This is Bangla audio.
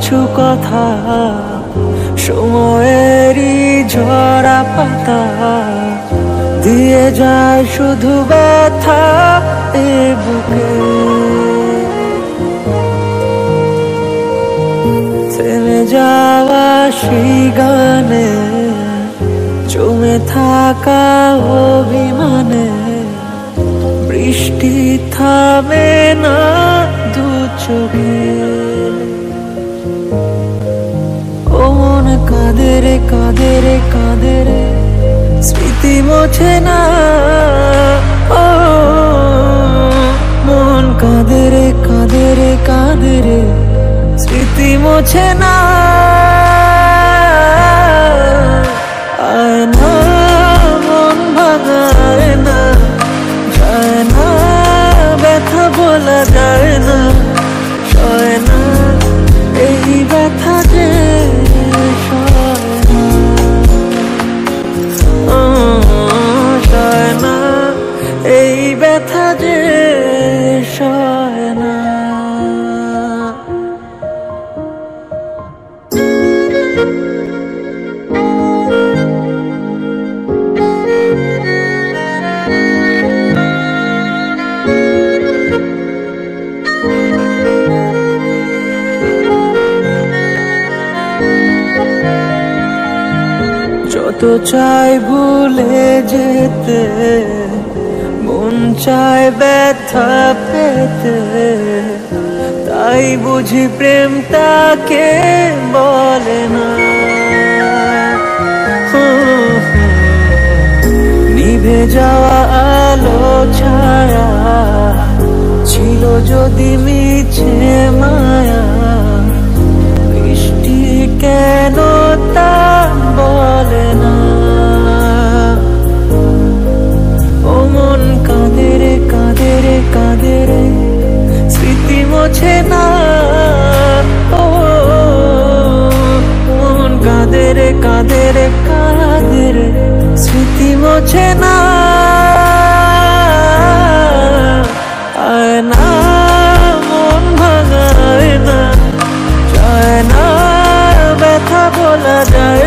কিছু কথা সময়েরই ঝরা পাতা দিয়ে যায় শুধু ব্যথা এ বুকে। থেমে যাওয়া সেই গানে জমে থাকা অভিমানে বৃষ্টি থামে না দু চোখে। ও মন কাঁদে রে কাঁদে রে কাঁদে রে স্মৃতি মোছে না। ও মন কাঁদে রে কাঁদে রে কাঁদে রে স্মৃতি মোছে না। আয় না মন ভাঙায় না, যায় না ব্যথা বলা যায় না, সয় না এই ব্যথা যে সয় না, সয় না এই ব্যথা যে সয় না। যত চাই ভুলে যেতে মন চায় ব্যথা পেতে, তাই বুঝি প্রেম তাকে বলে না। নিভে যাওয়া আলো ছায়া ছিল যদি মিছে মায়া, বৃষ্টি কেন তা বলে না। ও মন কাঁদে রে কাঁদে রে কাঁদে রে স্মৃতি মোছে না। ও মন কাঁদে রে কাঁদে রে কাঁদে রে স্মৃতি মোছে না। আয় না মন ভাঙায় না, যায় না ব্যথা বলা যায়